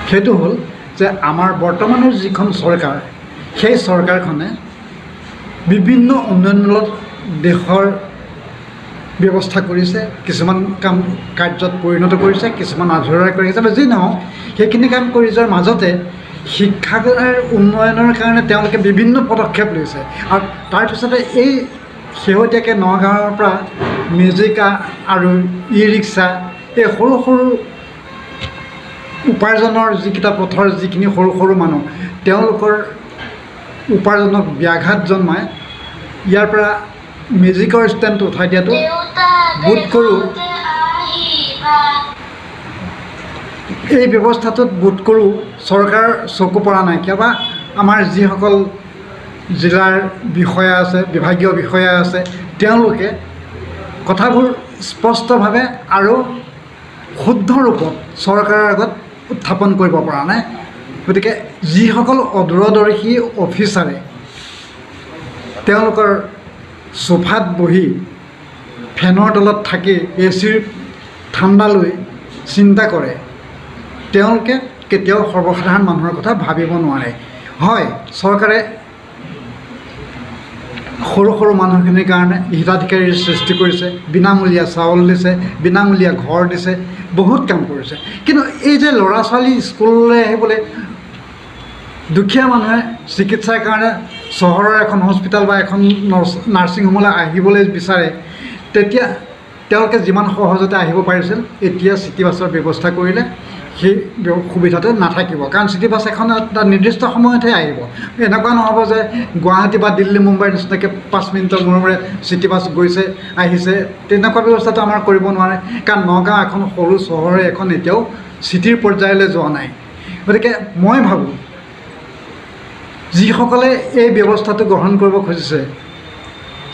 সেইটো হ'ল যে আমাৰ বৰ্তমানৰ যিখন চৰকাৰ সেই চৰকাৰখনে বিভিন্ন উন্নয়নমূলক দেশৰ ব্যৱস্থা কৰিছে, কিছুমান কাম কাৰ্যত পৰিণত কৰিছে, কিছুমান আধৰুৱা কৰিছে বা যি নহওক সেইখিনি কাম কৰি যোৱাৰ মাজতে শিক্ষাৰ উন্নয়নৰ কাৰণে তেওঁলোকে বিভিন্ন পদক্ষেপ লৈছে। আৰু তাৰপিছতে এই শেহতীয়াকৈ নগাঁৱৰ পৰা মেজিক আৰু ই ৰিক্সা এই সৰু সৰু উপাৰ্জনৰ যিকেইটা পথৰ যিখিনি সৰু সৰু মানুহ তেওঁলোকৰ উপাৰ্জনক ব্যাঘাত জন্মায় ইয়াৰ পৰা মেজিকৰ ষ্টেণ্ডটো উঠাই দিয়াটো বোধ কৰোঁ এই ব্যৱস্থাটোত বোধ কৰোঁ চৰকাৰ চকু পৰা নাই। কিয়বা আমাৰ যিসকল জিলাৰ বিষয়া আছে, বিভাগীয় বিষয়া আছে, তেওঁলোকে কথাবোৰ স্পষ্টভাৱে আৰু শুদ্ধ ৰূপত চৰকাৰৰ আগত উত্থাপন কৰিব পৰা নাই। গতিকে যিসকল অদূৰদৰ্শী অফিচাৰে তেওঁলোকৰ সোফাত বহি ফেনৰ তলত থাকি এচিৰ ঠাণ্ডা লৈ চিন্তা কৰে, তেওঁলোকে কেতিয়াও সৰ্বসাধাৰণ মানুহৰ কথা ভাবিব নোৱাৰে। হয়, চৰকাৰে সৰু সৰু মানুহখিনিৰ কাৰণে হিতাধিকাৰীৰ সৃষ্টি কৰিছে, বিনামূলীয়া চাউল দিছে, বিনামূলীয়া ঘৰ দিছে, বহুত কাম কৰিছে। কিন্তু এই যে ল'ৰা ছোৱালী স্কুললৈ আহিবলৈ দুখীয়া মানুহে চিকিৎসাৰ কাৰণে চহৰৰ এখন হস্পিটেল বা এখন নাৰ্ছিং হোমলৈ আহিবলৈ বিচাৰে, তেতিয়া তেওঁলোকে যিমান সহজতে আহিব পাৰিছিল, এতিয়া চিটি বাছৰ ব্যৱস্থা কৰিলে সেই সুবিধাটো নাথাকিব। কাৰণ চিটি বাছ এখন এটা নিৰ্দিষ্ট সময়তহে আহিব। এনেকুৱা নহ'ব যে গুৱাহাটী বা দিল্লী মুম্বাইৰ নিচিনাকৈ 5 মিনিটৰ মূৰে মূৰে চিটি বাছ গৈছে আহিছে, তেনেকুৱা ব্যৱস্থাটো আমাৰ কৰিব নোৱাৰে। কাৰণ নগাঁও এখন সৰু চহৰে এখন এতিয়াও চিটিৰ পৰ্যায়লৈ যোৱা নাই। গতিকে মই ভাবোঁ যিসকলে এই ব্যৱস্থাটো গ্ৰহণ কৰিব খুজিছে,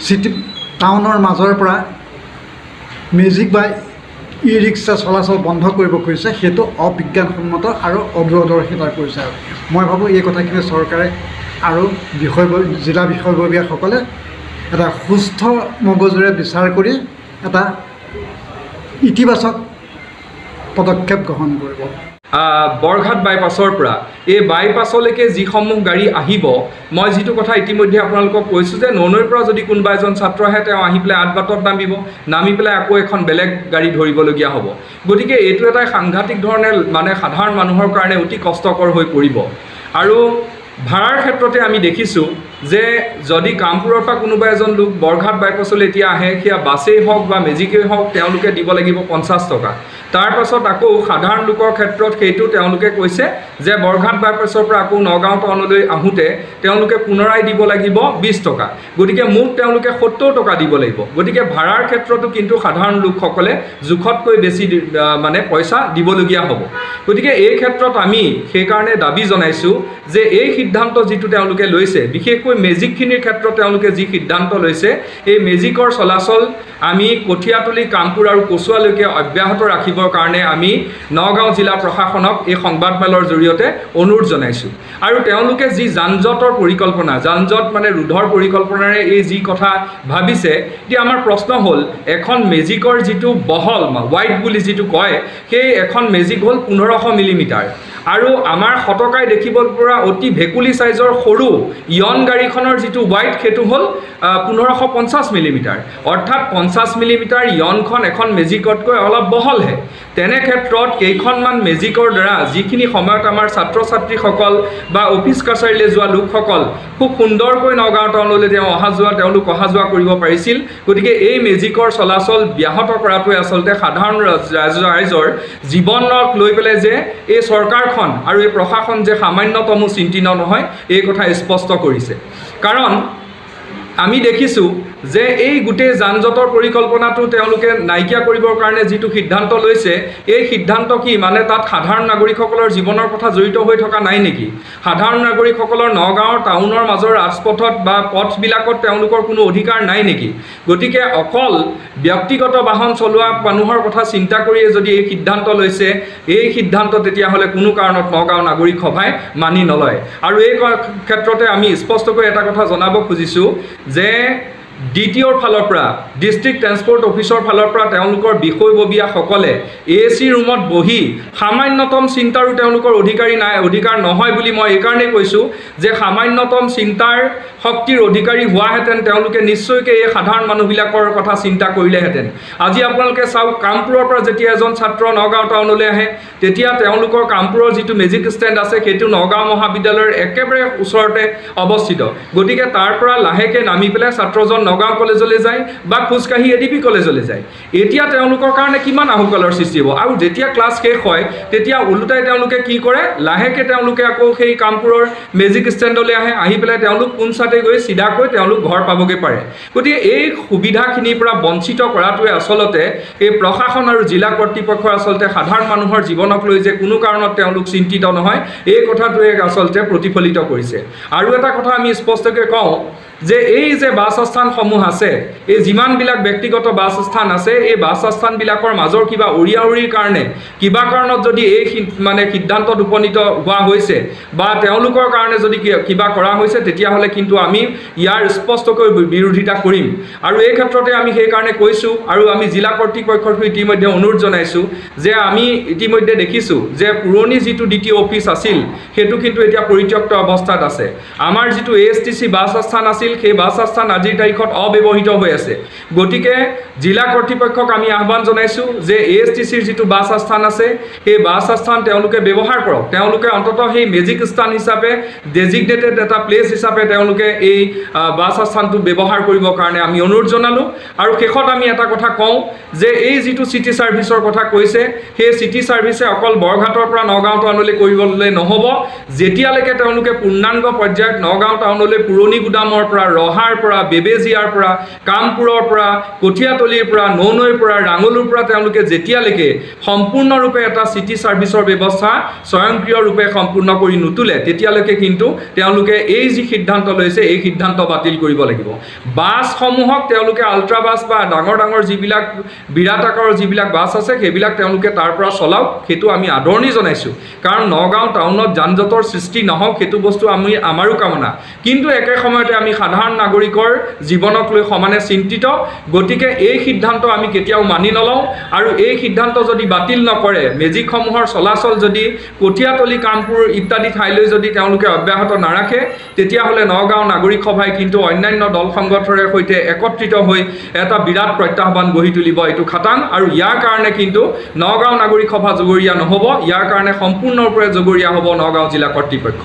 চিটি টাউনৰ মাজৰ পৰা মেজিক বা ই ৰিক্সা চলাচল বন্ধ কৰিব খুজিছে, সেইটো অবিজ্ঞানসন্মত আৰু অদূৰদৰ্শিতাৰ কৰিছে। আৰু মই ভাবোঁ এই কথাখিনি চৰকাৰে আৰু জিলা বিষয়ববীয়াসকলে এটা সুস্থ মগজুৰে বিচাৰ কৰি এটা ইতিবাচক পদক্ষেপ গ্ৰহণ কৰিব। বৰঘাট বাইপাছৰ পৰা এই বাইপাছলৈকে যিসমূহ গাড়ী আহিব, মই যিটো কথা ইতিমধ্যে আপোনালোকক কৈছোঁ যে ননৈৰ পৰা যদি কোনোবা এজন ছাত্ৰ আহে, তেওঁ আহি পেলাই আদবাটত নামি পেলাই আকৌ এখন বেলেগ গাড়ী ধৰিবলগীয়া হ'ব। গতিকে এইটো এটা সাংঘাতিক ধৰণে মানে সাধাৰণ মানুহৰ কাৰণে অতি কষ্টকৰ হৈ পৰিব। আৰু ভাড়াৰ ক্ষেত্ৰতে আমি দেখিছোঁ যে যদি কামপুৰৰ পৰা কোনোবা এজন লোক বৰঘাট বাইপাছলৈ এতিয়া আহে, সেয়া বাছেই হওক বা মেজিকেই হওক, তেওঁলোকে দিব লাগিব 50 টকা। তাৰপাছত আকৌ সাধাৰণ লোকৰ ক্ষেত্ৰত সেইটো তেওঁলোকে কৈছে যে বৰঘাট বাইপাছৰ পৰা আকৌ নগাঁও টাউনলৈ আহোঁতে তেওঁলোকে পুনৰাই দিব লাগিব 20 টকা। গতিকে মুঠ তেওঁলোকে 70 টকা দিব লাগিব। গতিকে ভাড়াৰ ক্ষেত্ৰতো কিন্তু সাধাৰণ লোকসকলে জোখতকৈ বেছি মানে পইচা দিবলগীয়া হ'ব। গতিকে এই ক্ষেত্ৰত আমি সেইকাৰণে দাবী জনাইছোঁ যে এই সিদ্ধান্ত যিটো তেওঁলোকে লৈছে, বিশেষকৈ মেজিকখিনিৰ ক্ষেত্ৰত তেওঁলোকে যি সিদ্ধান্ত লৈছে, এই মেজিকৰ চলাচল আমি কঠীয়াতলি, কামপুৰ আৰু কচুৱালৈকে অব্যাহত ৰাখিবৰ কাৰণে আমি নগাঁও জিলা প্ৰশাসনক এই সংবাদমেলৰ জৰিয়তে অনুৰোধ জনাইছোঁ। আৰু তেওঁলোকে যি যান-জঁটৰ পৰিকল্পনা, যান-জঁট মানে ৰোধৰ পৰিকল্পনাৰে এই যি কথা ভাবিছে, এতিয়া আমাৰ প্ৰশ্ন হ'ল এখন মেজিকৰ যিটো বহল ৱাইড বুলি যিটো কয়, সেই এখন মেজিক হ'ল 1500 মিলিমিটাৰ। আৰু আমাৰ শতকাই দেখিব পৰা অতি ভেকুলি চাইজৰ সৰু ইয়ন গাড়ীখনৰ যিটো ৱাইড, সেইটো হ'ল 1550 মিলিমিটাৰ। অৰ্থাৎ 50 মিলিমিটাৰ ইয়নখন এখন মেজিকতকৈ অলপ বহলহে। তেনে ক্ষেত্ৰত কেইখনমান মেজিকৰ দ্বাৰা যিখিনি সময়ত আমাৰ ছাত্ৰ ছাত্ৰীসকল বা অফিচ কাছাৰীলৈ যোৱা লোকসকল খুব সুন্দৰকৈ নগাঁও টাউনলৈ তেওঁলোক অহা যোৱা কৰিব পাৰিছিল। গতিকে এই মেজিকৰ চলাচল ব্যাহত কৰাটোৱে আচলতে সাধাৰণ ৰাইজৰ জীৱনক লৈ পেলাই যে এই চৰকাৰখন আৰু এই প্ৰশাসন যে সামান্যতমো চিন্তিত নহয়, এই কথা স্পষ্ট কৰিছে। কাৰণ আমি দেখিছোঁ যে এই গোটেই যান-জঁটৰ পৰিকল্পনাটো তেওঁলোকে নাইকিয়া কৰিবৰ কাৰণে যিটো সিদ্ধান্ত লৈছে, এই সিদ্ধান্ত কি মানে তাত সাধাৰণ নাগৰিকসকলৰ জীৱনৰ কথা জড়িত হৈ থকা নাই নেকি? সাধাৰণ নাগৰিকসকলৰ নগাঁৱৰ টাউনৰ মাজৰ ৰাজপথত বা পথবিলাকত তেওঁলোকৰ কোনো অধিকাৰ নাই নেকি? গতিকে অকল ব্যক্তিগত বাহন চলোৱা মানুহৰ কথা চিন্তা কৰিয়ে যদি এই সিদ্ধান্ত লৈছে, এই সিদ্ধান্ত তেতিয়াহ'লে কোনো কাৰণত নগাঁও নাগৰিক সভাই মানি নলয়। আৰু এই ক্ষেত্ৰতে আমি স্পষ্টকৈ এটা কথা জনাব খুজিছোঁ যে DTOৰ ফালৰ পৰা ডিষ্ট্ৰিক্ট ট্ৰেন্সপৰ্ট অফিচৰ ফালৰ পৰা তেওঁলোকৰ বিষয়ববীয়াসকলে AC ৰুমত বহি সামান্যতম চিন্তাৰো তেওঁলোকৰ অধিকাৰ নহয় বুলি মই এইকাৰণে কৈছোঁ যে সামান্যতম চিন্তাৰ শক্তিৰ অধিকাৰী হোৱাহেঁতেন তেওঁলোকে নিশ্চয়কৈ এই সাধাৰণ মানুহবিলাকৰ কথা চিন্তা কৰিলেহেঁতেন। আজি আপোনালোকে চাওক, কামপুৰৰ পৰা যেতিয়া এজন ছাত্ৰ নগাঁও টাউনলৈ আহে তেতিয়া তেওঁলোকৰ কামপুৰৰ যিটো মেজিক ষ্টেণ্ড আছে সেইটো নগাঁও মহাবিদ্যালয়ৰ একেবাৰে ওচৰতে অৱস্থিত। গতিকে তাৰ পৰা লাহেকৈ নামি পেলাই ছাত্ৰজন নগাঁও কলেজলৈ যায় বা খোজকাঢ়ি ADP কলেজলৈ যায়। এতিয়া তেওঁলোকৰ কাৰণে কিমান আহুকালৰ সৃষ্টি হ'ব। আৰু যেতিয়া ক্লাছ শেষ হয় তেতিয়া ওলোটাই তেওঁলোকে কি কৰে, লাহেকৈ তেওঁলোকে আকৌ সেই কামপুৰৰ মেজিক ষ্টেণ্ডলৈ আহি পেলাই তেওঁলোক পোনচাতে গৈ চিধাকৈ তেওঁলোক ঘৰ পাবগৈ পাৰে। গতিকে এই সুবিধাখিনিৰ পৰা বঞ্চিত কৰাটোৱে আচলতে এই প্ৰশাসন আৰু জিলা কৰ্তৃপক্ষৰ আচলতে সাধাৰণ মানুহৰ জীৱনক লৈ যে কোনো কাৰণত তেওঁলোক চিন্তিত নহয়, এই কথাটোৱে আচলতে প্ৰতিফলিত কৰিছে। আৰু এটা কথা আমি স্পষ্টকৈ কওঁ যে এই যে বাছ আস্থানসমূহ আছে, এই যিমানবিলাক ব্যক্তিগত বাছ আস্থান আছে, এই বাছ আস্থানবিলাকৰ মাজৰ কিবা উৰিয়াউৰিৰ কাৰণে কিবা কাৰণত যদি এই সিদ্ধান্তত উপনীত হোৱা হৈছে বা তেওঁলোকৰ কাৰণে যদি কিবা কৰা হৈছে তেতিয়াহ'লে কিন্তু আমি ইয়াৰ স্পষ্টকৈ বিৰোধিতা কৰিম। আৰু এই ক্ষেত্ৰতে আমি সেইকাৰণে কৈছোঁ আৰু আমি জিলা কৰ্তৃপক্ষক ইতিমধ্যে অনুৰোধ জনাইছোঁ যে আমি ইতিমধ্যে দেখিছোঁ যে পুৰণি যিটো DTO অফিচ আছিল সেইটো কিন্তু এতিয়া পৰিত্যক্ত অৱস্থাত আছে। আমাৰ যিটো ASTC বাছ আস্থান আছিল সেই বাছ আস্থান আজিৰ তাৰিখত অব্যৱহৃত হৈ আছে। গতিকে জিলা কৰ্তৃপক্ষক আমি আহ্বান জনাইছোঁ যে ASTCৰ যিটো বাছ আস্থান আছে সেই বাছ আস্থান তেওঁলোকে ব্যৱহাৰ কৰক। তেওঁলোকে অন্ততঃ সেই মেজিক স্থান হিচাপে ডেজিগনেটেড এটা প্লেচ হিচাপে তেওঁলোকে এই বাছ আস্থানটো ব্যৱহাৰ কৰিবৰ কাৰণে আমি অনুৰোধ জনালোঁ। আৰু শেষত আমি এটা কথা কওঁ যে এই যিটো চিটি ছাৰ্ভিচৰ কথা কৈছে সেই চিটি ছাৰ্ভিচে অকল বৰঘাটৰ পৰা নগাঁও টাউনলৈ কৰিবলৈ নহ'ব, যেতিয়ালৈকে তেওঁলোকে পূৰ্ণাংগ পৰ্যায়ত নগাঁও টাউনলৈ পুৰণি গুদামৰ পৰা, ৰহাৰ পৰা, বেবেজিয়াৰ পৰা, কামপুৰৰ পৰা, কঠীয়াতলিৰ পৰা, ননৈৰ পৰা, ৰাঙলুৰ পৰা তেওঁলোকে যেতিয়ালৈকে সম্পূৰ্ণৰূপে এটা চিটি ছাৰ্ভিচৰ ব্যৱস্থা স্বয়ংক্ৰিয়ৰূপে সম্পূৰ্ণ কৰি নুতুলে তেতিয়ালৈকে কিন্তু তেওঁলোকে এই যি সিদ্ধান্ত লৈছে এই সিদ্ধান্ত বাতিল কৰিব লাগিব। বাছসমূহক তেওঁলোকে আল্ট্ৰা বাছ বা ডাঙৰ ডাঙৰ যিবিলাক বিৰাট আকাৰৰ যিবিলাক বাছ আছে সেইবিলাক তেওঁলোকে তাৰ পৰা চলাওক, সেইটো আমি আদৰণি জনাইছোঁ। কাৰণ নগাঁও টাউনত যান জঁটৰ সৃষ্টি নহওক সেইটো বস্তু আমাৰো কামনা। কিন্তু একে সময়তে আমি সাধাৰণ নাগৰিকৰ জীৱনক লৈ সমানে চিন্তিত। গতিকে এই সিদ্ধান্ত আমি কেতিয়াও মানি নলওঁ। আৰু এই সিদ্ধান্ত যদি বাতিল নকৰে, মেজিকসমূহৰ চলাচল যদি কঠীয়াতলি, কামপুৰ ইত্যাদি ঠাইলৈ যদি তেওঁলোকে অব্যাহত নাৰাখে তেতিয়াহ'লে নগাঁও নাগৰিক সভাই কিন্তু অন্যান্য দল সংগঠনৰ সৈতে একত্ৰিত হৈ এটা বিৰাট প্ৰত্যাহ্বান গঢ়ি তুলিব, এইটো খাটাং। আৰু ইয়াৰ কাৰণে কিন্তু নগাঁও নাগৰিক সভা জগৰীয়া নহ'ব, ইয়াৰ কাৰণে সম্পূৰ্ণৰূপে জগৰীয়া হ'ব নগাঁও জিলা কৰ্তৃপক্ষ।